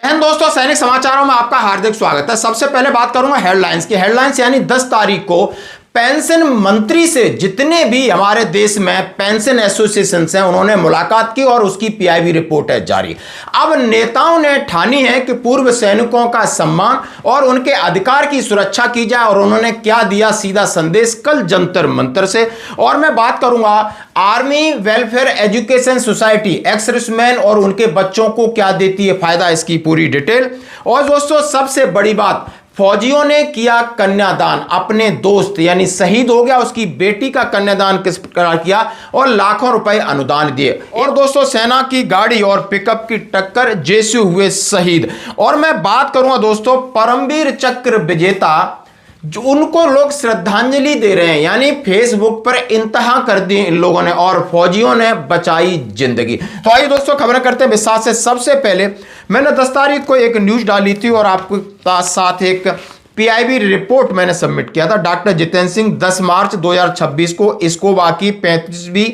दोस्तों, सैनिक समाचारों में आपका हार्दिक स्वागत है। सबसे पहले बात करूंगा हेडलाइंस की। हेडलाइंस यानी 10 तारीख को पेंशन मंत्री से जितने भी हमारे देश में पेंशन एसोसिएशन हैं उन्होंने मुलाकात की और उसकी पीआईबी रिपोर्ट है जारी। अब नेताओं ने ठानी है कि पूर्व सैनिकों का सम्मान और उनके अधिकार की सुरक्षा की जाए और उन्होंने क्या दिया सीधा संदेश कल जंतर मंतर से। और मैं बात करूंगा army welfare education society ex serviceman और उनके बच्चों को क्या देती है फायदा, इसकी पूरी डिटेल। और दोस्तों सबसे बड़ी बात, फौजियों ने किया कन्यादान, अपने दोस्त यानी शहीद हो गया उसकी बेटी का कन्यादान किस प्रकार किया और लाखों रुपए अनुदान दिए। और दोस्तों सेना की गाड़ी और पिकअप की टक्कर जेएसयू हुए शहीद। और मैं बात करूंगा दोस्तों परमवीर चक्र विजेता जो उनको लोग श्रद्धांजलि दे रहे हैं, यानी फेसबुक पर इंतहा कर दी इन लोगों ने और फौजियों ने बचाई जिंदगी। तो आइए दोस्तों खबरें करते हैं विस्तार से। सबसे पहले मैंने 10 तारीख को एक न्यूज डाली थी और आपके साथ एक पीआईबी रिपोर्ट मैंने सबमिट किया था। डॉक्टर जितेंद्र सिंह 10 मार्च 2026 को इस्कोवा की 35वीं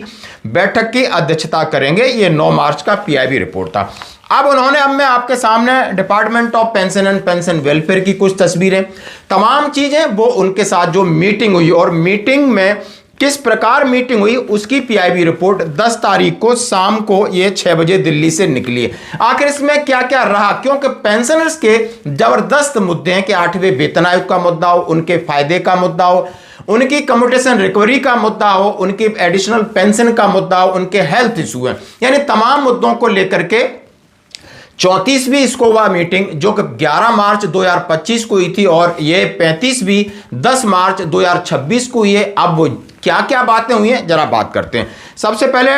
बैठक की अध्यक्षता करेंगे। ये 9 मार्च का पीआईबी रिपोर्ट था। अब मैं आपके सामने department of pension and pension welfare की कुछ तस्वीरें, तमाम चीजें वो उनके साथ जो मीटिंग हुई और मीटिंग में किस प्रकार मीटिंग हुई उसकी पीआईबी रिपोर्ट 10 तारीख को शाम को ये 6 बजे दिल्ली से निकली है। आखिर इसमें क्या क्या रहा, क्योंकि पेंशनर्स के जबरदस्त मुद्दे हैं कि 8वें वेतन आयोग का मुद्दा हो, उनके फायदे का मुद्दा हो, उनकी कम्यूटेशन रिकवरी का मुद्दा हो, उनकी एडिशनल पेंशन का मुद्दा हो, उनके हेल्थ इशू है, यानी तमाम मुद्दों को लेकर के 34वीं इस्कोवा मीटिंग जो कि 11 मार्च 2025 को हुई थी और ये 35वीं 10 मार्च 2026 को हुई है। अब वो क्या क्या बातें हुई हैं जरा बात करते हैं। सबसे पहले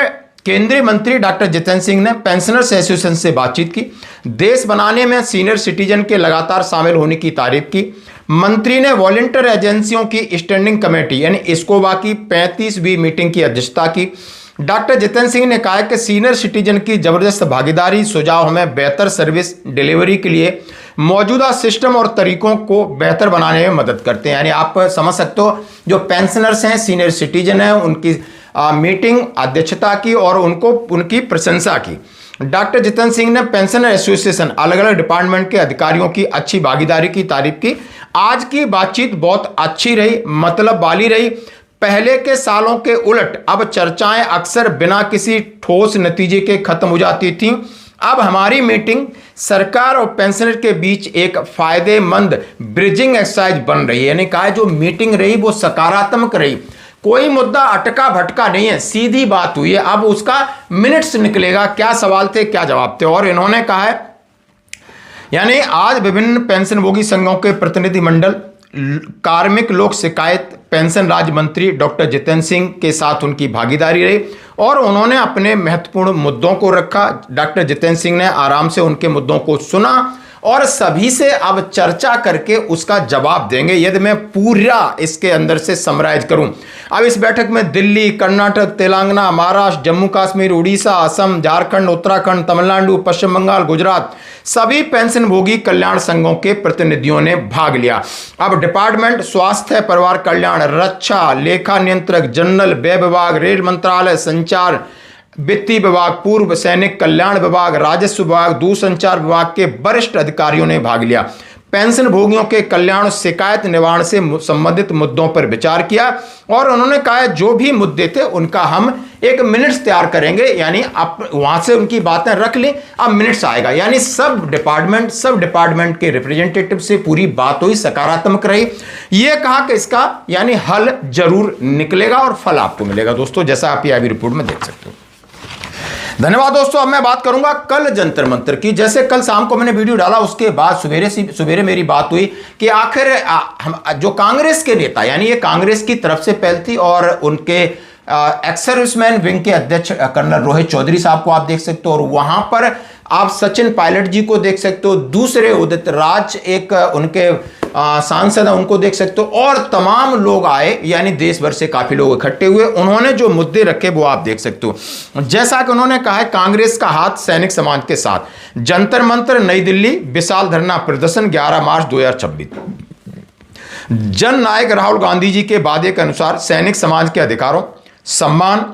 केंद्रीय मंत्री डॉक्टर जितेंद्र सिंह ने पेंशनर्स एसोसिएशन से बातचीत की, देश बनाने में सीनियर सिटीजन के लगातार शामिल होने की तारीफ की। मंत्री ने वॉलंटियर एजेंसियों की स्टैंडिंग कमेटी यानी इस्कोवा की 35वीं मीटिंग की अध्यक्षता की। डॉक्टर जितेंद्र सिंह ने कहा कि सीनियर सिटीजन की जबरदस्त भागीदारी सुझाव हमें बेहतर सर्विस डिलीवरी के लिए मौजूदा सिस्टम और तरीकों को बेहतर बनाने में मदद करते हैं। यानी आप समझ सकते हो जो पेंशनर्स हैं, सीनियर सिटीजन हैं, उनकी मीटिंग अध्यक्षता की और उनकी प्रशंसा की। डॉक्टर जितेंद्र सिंह ने पेंशनर एसोसिएशन अलग अलग डिपार्टमेंट के अधिकारियों की अच्छी भागीदारी की तारीफ की। आज की बातचीत बहुत अच्छी रही, मतलब वाली रही। पहले के सालों के उलट अब चर्चाएं अक्सर बिना किसी ठोस नतीजे के खत्म हो जाती थीं। अब हमारी मीटिंग सरकार और पेंशनर के बीच एक फायदेमंद ब्रिजिंग एक्सरसाइज बन रही है। यानी कहा जो मीटिंग रही वो सकारात्मक रही, कोई मुद्दा अटका भटका नहीं है, सीधी बात हुई है। अब उसका मिनट्स निकलेगा, क्या सवाल थे क्या जवाब थे। और इन्होंने कहा है यानी आज विभिन्न पेंशनभोगी संघों के प्रतिनिधि मंडल, कार्मिक लोक शिकायत, पेंशन राज्य मंत्री डॉक्टर जितेंद्र सिंह के साथ उनकी भागीदारी रही और उन्होंने अपने महत्वपूर्ण मुद्दों को रखा। डॉक्टर जितेंद्र सिंह ने आराम से उनके मुद्दों को सुना और सभी से अब चर्चा करके उसका जवाब देंगे। यदि मैं पूरा इसके अंदर से समराइज करूं, अब इस बैठक में दिल्ली, कर्नाटक, तेलंगाना, महाराष्ट्र, जम्मू कश्मीर, उड़ीसा, असम, झारखंड, उत्तराखंड, तमिलनाडु, पश्चिम बंगाल, गुजरात सभी पेंशनभोगी कल्याण संघों के प्रतिनिधियों ने भाग लिया। अब डिपार्टमेंट स्वास्थ्य परिवार कल्याण, रक्षा, लेखा नियंत्रक जनरल, व्यय विभाग, रेल मंत्रालय, संचार, वित्तीय विभाग, पूर्व सैनिक कल्याण विभाग, राजस्व विभाग, दूरसंचार विभाग के वरिष्ठ अधिकारियों ने भाग लिया। पेंशन भोगियों के कल्याण और शिकायत निवारण से संबंधित मुद्दों पर विचार किया और उन्होंने कहा जो भी मुद्दे थे उनका हम एक मिनट्स तैयार करेंगे, यानी आप वहां से उनकी बातें रख लें, अब मिनट्स आएगा। यानी सब डिपार्टमेंट के रिप्रेजेंटेटिव से पूरी बात हुई, सकारात्मक रही। यह कहा कि इसका यानी हल जरूर निकलेगा और फल आपको मिलेगा दोस्तों, जैसा आप ये रिपोर्ट में देख सकते हो। धन्यवाद दोस्तों। अब मैं बात करूंगा कल जंतर मंतर की। जैसे कल शाम को मैंने वीडियो डाला उसके बाद सवेरे मेरी बात हुई कि आखिर जो कांग्रेस के नेता, यानी ये कांग्रेस की तरफ से पहल थी और उनके एक्स सर्विसमैन विंग के अध्यक्ष कर्नल रोहित चौधरी साहब को आप देख सकते हो और वहां पर आप सचिन पायलट जी को देख सकते हो, दूसरे उदित राज एक उनके सांसद हैं उनको देख सकते हो और तमाम लोग आए, यानी देश भर से काफी लोग इकट्ठे हुए। उन्होंने जो मुद्दे रखे वो आप देख सकते हो। जैसा कि उन्होंने कहा है कांग्रेस का हाथ सैनिक समाज के साथ, जंतर मंतर नई दिल्ली विशाल धरना प्रदर्शन 11 मार्च 2026। जन नायक राहुल गांधी जी के वादे के अनुसार सैनिक समाज के अधिकारों, सम्मान,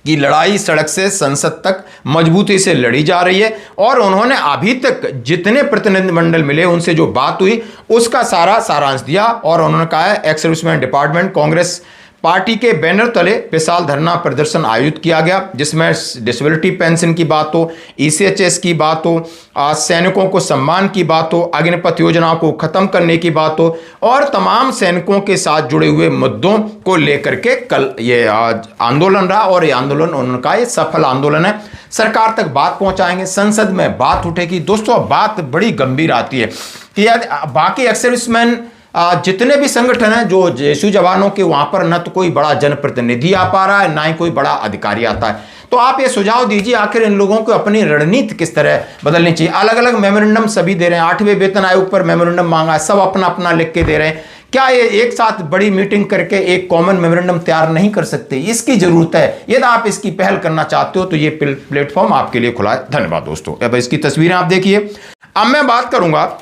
की लड़ाई सड़क से संसद तक मजबूती से लड़ी जा रही है और उन्होंने अभी तक जितने प्रतिनिधिमंडल मिले उनसे जो बात हुई उसका सारा सारांश दिया और उन्होंने कहा है ex serviceman department Congress party के बैनर तले विशाल धरना प्रदर्शन आयोजित किया गया जिसमें डिसेबिलिटी पेंशन की बात हो, ईसीएचएस की बात हो, सैनिकों को सम्मान की बात हो, अग्निपथ योजना को खत्म करने की बात हो और तमाम सैनिकों के साथ जुड़े हुए मुद्दों को लेकर के कल ये आंदोलन रहा और ये आंदोलन उनका ये सफल आंदोलन है। सरकार तक बात पहुंचाएंगे, संसद में बात उठेगी। दोस्तों बात बड़ी गंभीर आती है कि बाकी एक्स सर्विसमैन जितने भी संगठन हैं जो जेएसयू जवानों के वहां पर न तो कोई बड़ा जनप्रतिनिधि आ पा रहा है ना ही कोई बड़ा अधिकारी आता है। तो आप ये सुझाव दीजिए आखिर इन लोगों को अपनी रणनीति किस तरह बदलनी चाहिए। अलग अलग मेमोरेंडम सभी दे रहे हैं, 8वें वेतन आयोग पर मेमोरेंडम मांगा है, सब अपना अपना लिख के दे रहे हैं। क्या ये एक साथ बड़ी मीटिंग करके एक कॉमन मेमोरेंडम तैयार नहीं कर सकते? इसकी जरूरत है। यदि आप इसकी पहल करना चाहते हो तो ये प्लेटफॉर्म आपके लिए खुला है। धन्यवाद दोस्तों। अब इसकी तस्वीरें आप देखिए। अब मैं बात करूंगा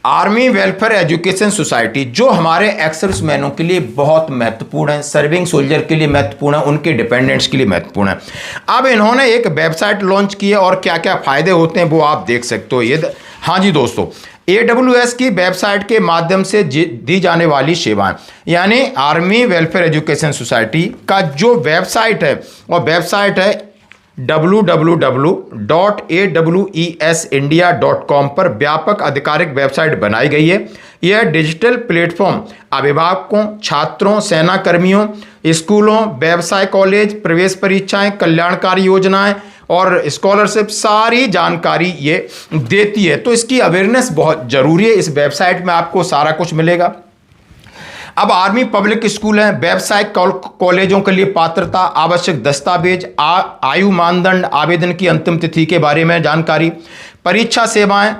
आर्मी वेलफेयर एजुकेशन सोसाइटी जो हमारे एक्स सर्विसमैनों के लिए बहुत महत्वपूर्ण है, सर्विंग सोल्जर के लिए महत्वपूर्ण है, उनके डिपेंडेंट्स के लिए महत्वपूर्ण है। अब इन्होंने एक वेबसाइट लॉन्च की है और क्या क्या फायदे होते हैं वो आप देख सकते हो। ये हाँ जी दोस्तों, AWS की वेबसाइट के माध्यम से दी जाने वाली सेवाएं यानी आर्मी वेलफेयर एजुकेशन सोसाइटी का जो वेबसाइट है और वेबसाइट है www.awesindia.com पर व्यापक आधिकारिक वेबसाइट बनाई गई है। यह डिजिटल प्लेटफॉर्म अभिभावकों, छात्रों, सेना कर्मियों, स्कूलों, व्यवसाय कॉलेज, प्रवेश परीक्षाएं, कल्याणकारी योजनाएं और स्कॉलरशिप सारी जानकारी ये देती है। तो इसकी अवेयरनेस बहुत जरूरी है। इस वेबसाइट में आपको सारा कुछ मिलेगा। अब आर्मी पब्लिक स्कूल है, व्यावसायिक कॉलेजों के लिए पात्रता, आवश्यक दस्तावेज, आयु मानदंड, आवेदन की अंतिम तिथि के बारे में जानकारी, परीक्षा सेवाएं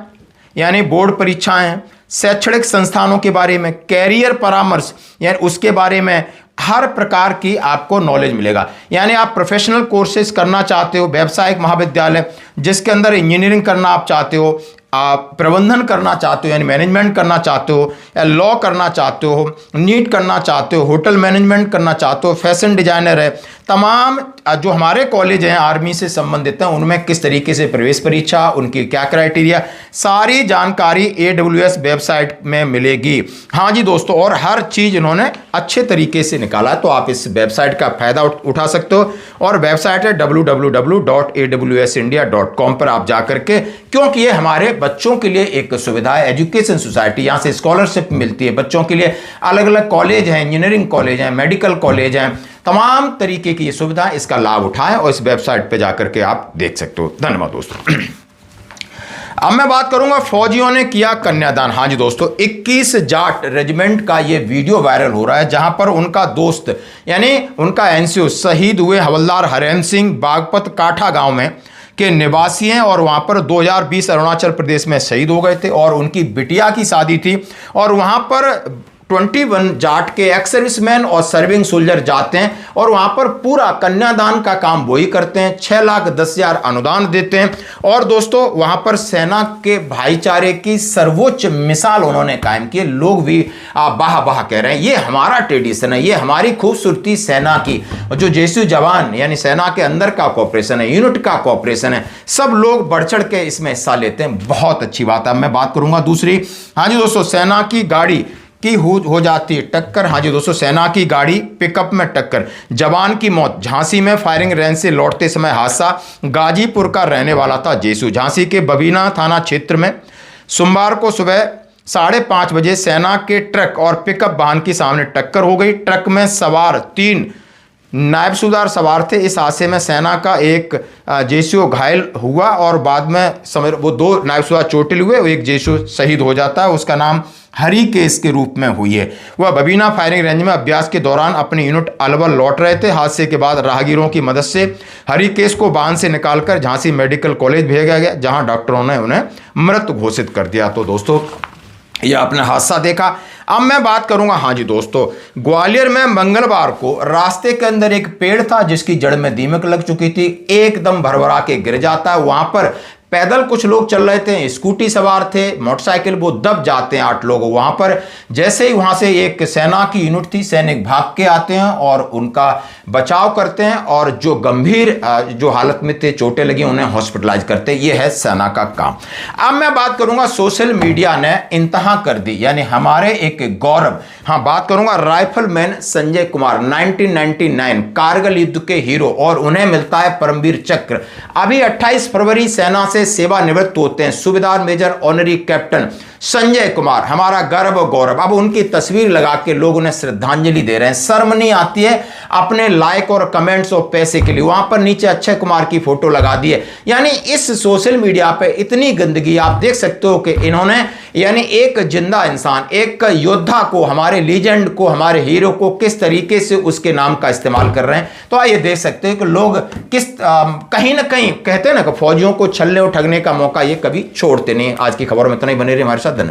यानी बोर्ड परीक्षाएं, शैक्षणिक संस्थानों के बारे में, कैरियर परामर्श यानी उसके बारे में हर प्रकार की आपको नॉलेज मिलेगा। यानी आप प्रोफेशनल कोर्सेज करना चाहते हो, व्यावसायिक महाविद्यालय जिसके अंदर इंजीनियरिंग करना आप चाहते हो, आप प्रबंधन करना चाहते हो यानी मैनेजमेंट करना चाहते हो, या लॉ करना चाहते हो, नीट करना चाहते हो, होटल मैनेजमेंट करना चाहते हो, फैशन डिजाइनर है, तमाम जो हमारे कॉलेज हैं आर्मी से संबंधित हैं उनमें किस तरीके से प्रवेश परीक्षा, उनकी क्या क्राइटेरिया, सारी जानकारी AWS वेबसाइट में मिलेगी। हाँ जी दोस्तों, और हर चीज़ इन्होंने अच्छे तरीके से निकाला है तो आप इस वेबसाइट का फायदा उठा सकते हो। और वेबसाइट है www.awesindia.com पर आप जाकर के, क्योंकि ये हमारे बच्चों के लिए एक सुविधा है, एजुकेशन सोसाइटी, यहाँ से स्कॉलरशिप मिलती है बच्चों के लिए। अलग अलग कॉलेज हैं, इंजीनियरिंग कॉलेज हैं, मेडिकल कॉलेज हैं, तमाम तरीके की ये सुविधा, इसका लाभ उठाएं और इस वेबसाइट पे जाकर के आप देख सकते हो। धन्यवाद दोस्तों। अब मैं बात करूंगा फौजियों ने किया कन्यादान। हाँ जी दोस्तों, 21 जाट रेजिमेंट का ये वीडियो वायरल हो रहा है जहां पर उनका दोस्त यानी उनका एनसीओ शहीद हुए हवलदार हरेंद्र सिंह बागपत काठा गांव में के निवासी हैं और वहां पर 2020 अरुणाचल प्रदेश में शहीद हो गए थे और उनकी बिटिया की शादी थी और वहां पर 21 जाट के एक्स सर्विसमैन और सर्विंग सोल्जर जाते हैं और वहां पर पूरा कन्यादान का काम वही करते हैं। 6,10,000 अनुदान देते हैं और दोस्तों वहां पर सेना के भाईचारे की सर्वोच्च मिसाल उन्होंने कायम की। लोग भी बाह बाह कह रहे हैं, ये हमारा ट्रेडिशन है, ये हमारी खूबसूरती सेना की, जो जेएसयू जवान यानी सेना के अंदर का कॉपरेशन है, यूनिट का कॉपरेशन है, सब लोग बढ़ चढ़ के इसमें हिस्सा लेते हैं। बहुत अच्छी बात है। मैं बात करूंगा दूसरी। हाँ जी दोस्तों, सेना की गाड़ी की हो जाती है टक्कर। हाँ जी दोस्तों, सेना की गाड़ी पिकअप में टक्कर, जवान की मौत। झांसी में फायरिंग रेंज से लौटते समय हादसा, गाजीपुर का रहने वाला था जेएसयू। झांसी के बबीना थाना क्षेत्र में सोमवार को सुबह 5:30 बजे सेना के ट्रक और पिकअप वाहन की सामने टक्कर हो गई। ट्रक में सवार 3 नायब सूबेदार सवार थे। इस हादसे में सेना का एक जेएसयू घायल हुआ और बाद में वो 2 नायब सूबेदार चोटिल हुए, एक जेएसयू शहीद हो जाता है। उसका नाम हरी केस के रूप में हुई है। वह बबीना फायरिंग रेंज में अभ्यास के दौरान अपनी यूनिट अलवर लौट रहे थे। हादसे के बाद राहगीरों की मदद से हरी केस को बांध से निकालकर झांसी मेडिकल कॉलेज भेजा गया जहां डॉक्टरों ने उन्हें मृत घोषित कर दिया। तो दोस्तों ये आपने हादसा देखा। अब मैं बात करूंगा, हाँ जी दोस्तों, ग्वालियर में मंगलवार को रास्ते के अंदर एक पेड़ था जिसकी जड़ में दीमक लग चुकी थी, एकदम भरभरा के गिर जाता है। वहां पर पैदल कुछ लोग चल रहे थे, स्कूटी सवार थे, मोटरसाइकिल, वो दब जाते हैं 8 लोग वहां पर। जैसे ही वहां से एक सेना की यूनिट थी, सैनिक भाग के आते हैं और उनका बचाव करते हैं, और जो गंभीर जो हालत में थे, चोटें लगी, उन्हें हॉस्पिटलाइज करते हैं। यह है सेना का काम। अब मैं बात करूंगा सोशल मीडिया ने इंतहा कर दी, यानी हमारे एक गौरव, हाँ बात करूंगा राइफलमैन संजय कुमार, 1999 कारगिल युद्ध के हीरो, और उन्हें मिलता है परमवीर चक्र। अभी 28 फरवरी सेना से सेवानिवृत्त होते हैं Subedar major honorary captain Sanjay Kumar, हमारा गर्व और गौरव। अब उनकी तस्वीर लगा के लोग उन्हें श्रद्धांजलि दे रहे हैं। शर्म नहीं आती है अपने लाइक और कमेंट्स और पैसे के लिए? वहां पर नीचे अक्षय कुमार की फोटो लगा दी है। यानी इस सोशल मीडिया पे इतनी गंदगी, आप देख सकते हो कि इन्होंने यानी एक जिंदा इंसान, एक योद्धा को, हमारे लीजेंड को, हमारे हीरो को किस तरीके से उसके नाम का इस्तेमाल कर रहे हैं। तो आइए देख सकते हैं कि लोग किस कहीं ना कहीं कहते हैं ना कि फौजियों को छलने और ठगने का मौका ये कभी छोड़ते नहीं। आज की खबरों में इतना ही, बने रहिए हमारे साथ। धन्यवाद।